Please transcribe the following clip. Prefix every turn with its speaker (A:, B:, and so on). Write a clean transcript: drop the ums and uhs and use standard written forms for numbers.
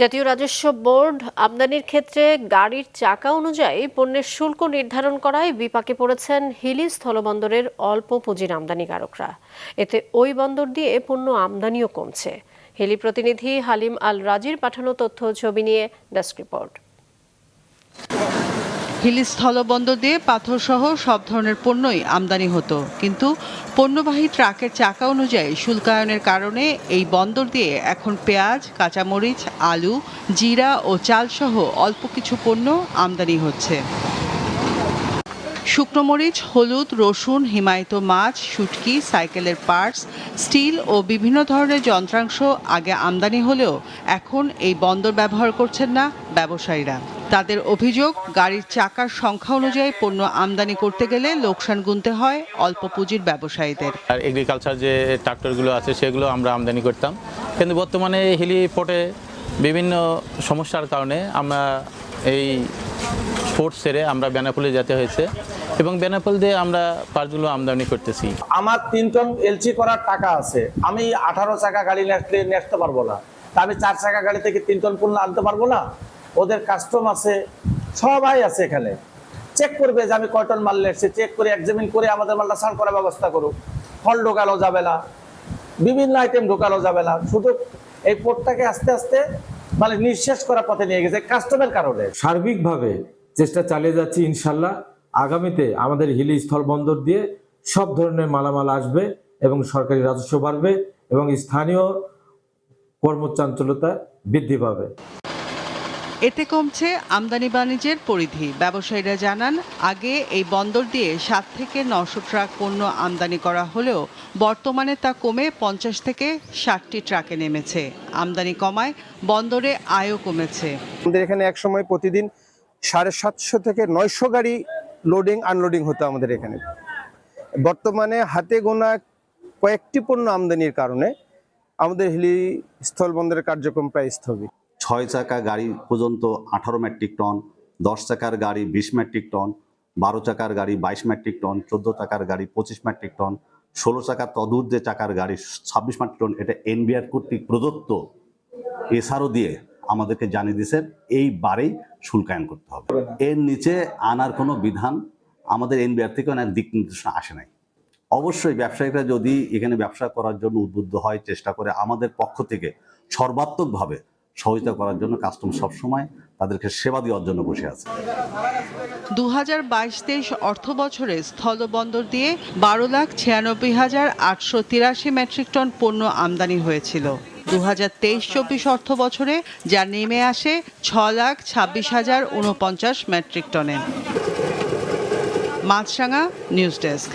A: জাতীয় রাজস্ব বোর্ড আমদানির ক্ষেত্রে গাড়ির চাকা অনুযায়ী পণ্যের শুল্ক নির্ধারণ করায় বিপাকে পড়েছেন হিলি স্থলবন্দরের অল্প পুঁজির আমদানিকারকরা। এতে ওই বন্দর দিয়ে পণ্য আমদানিও কমছে। হিলি প্রতিনিধি হালিম আল রাজির পাঠানো তথ্য ছবি নিয়ে ডেস্ক রিপোর্ট।
B: হিলি স্থলবন্দর দিয়ে পাথরসহ সব ধরনের পণ্যই আমদানি হতো, কিন্তু পণ্যবাহী ট্রাকের চাকা অনুযায়ী শুল্কায়নের কারণে এই বন্দর দিয়ে এখন পেঁয়াজ, কাঁচামরিচ, আলু, জিরা ও চালসহ অল্প কিছু পণ্য আমদানি হচ্ছে। শুকনো মরিচ, হলুদ, রসুন, হিমায়িত মাছ, শুটকি, সাইকেলের পার্টস, স্টিল ও বিভিন্ন ধরনের যন্ত্রাংশ আগে আমদানি হলেও এখন এই বন্দর ব্যবহার করছেন না ব্যবসায়ীরা। তাদের অভিযোগ, গাড়ির চাকার সংখ্যা অনুযায়ী পণ্য আমদানি করতে গেলে লোকসান গুনতে হয় অল্প পুঁজির ব্যবসায়ীদের।
C: আর এগ্রিকালচার যে ট্রাক্টরগুলো আছে সেগুলো আমরা আমদানি করতাম, কিন্তু বর্তমানে হিলি পোর্টে বিভিন্ন সমস্যার কারণে আমরা এই পোর্ট ছেড়ে আমরা বেনাপোলে যেতে হয়েছে এবং বেনাপোল দিয়ে আমরা পার্টসগুলো আমদানি করতেছি।
D: আমার 3 টন এলসি করার টাকা আছে, আমি 18 চাকা গাড়ি নিতে পারবো না, তা আমি 4 চাকা গাড়ি থেকে 3 টন পণ্য আনতে পারবো না। ওদের কাস্টম আছে, সবাই আছে, এখানে চেক করবে যে আমি কয় টন মাল নিচ্ছি, চেক করে এক্সামিন করে আমাদের মালটা ছাড় করার ব্যবস্থা করুক। ফল ঢোকানো যাবে না, বিভিন্ন আইটেম ঢোকানো যাবে না, শুধু এই পোর্টটাকে আস্তে আস্তে মানে নিঃশেষ করার পথে নিয়ে গেছে কাস্টমের কারণে।
E: সার্বিকভাবে চেষ্টা চালিয়ে যাচ্ছি, ইনশাল্লাহ আগামীতে আমাদের হিলি স্থলবন্দর দিয়ে সব ধরনের মালামাল আসবে এবং সরকারি রাজস্ব বাড়বে এবং স্থানীয় কর্মচাঞ্চলতা বৃদ্ধি পাবে।
B: এতে কমছে আমদানি বাণিজ্যের পরিধি। ব্যবসায়ীরা জানান, আগে এই বন্দর দিয়ে 7 থেকে 900 ট্রাক পণ্য আমদানি করা হলেও বর্তমানে তা কমে 50 থেকে 60টি ট্রাকে নেমেছে। আমদানি কমায় বন্দরে আয়ও কমেছে।
F: আমাদের এখানে এক সময় প্রতিদিন 750 থেকে 900 গাড়ি লোডিং আনলোডিং হতো আমাদের এখানে। বর্তমানে হাতে গোনা কয়েকটি পণ্য আমদানির কারণে আমাদের হিলি স্থলবন্দরের কার্যক্রম প্রায় স্থগিত।
G: 6 চাকা গাড়ি পর্যন্ত 18 মেট্রিক টন, 10 চাকার গাড়ি 20 মেট্রিক টন, 12 চাকার গাড়ি 22 মেট্রিক টন, 14 চাকার গাড়ি 25 মেট্রিক টন, 16 চাকার তদূর্ধ্বে চাকার গাড়ি 26 মেট্রিক টন। এটা এনবিআর কর্তৃক প্রদত্ত এসআরও দিয়ে আমাদেরকে জানিয়ে দিয়েছেন এইবারেই শুল্কায়ন করতে হবে। এর নিচে আনার কোনো বিধান আমাদের এনবিআর থেকে অনেক দিক নির্দেশনা আসে নাই। অবশ্যই ব্যবসায়ীরা যদি এখানে ব্যবসা করার জন্য উদ্বুদ্ধ হয়, চেষ্টা করে, আমাদের পক্ষ থেকে সর্বাত্মকভাবে সহযোগিতা করার জন্য কাস্টম সবসময় তাদেরকে সেবা দেওয়ার জন্য বসে আছে।
B: 2022-23 অর্থ বছরে স্থলবন্দর দিয়ে 12,96,883 মেট্রিক টন পণ্য আমদানি হয়েছিল। 2023-24 অর্থ বছরে যা নেমে আসে 6,26,049 মেট্রিক টনে। মাছরাঙা নিউজ ডেস্ক।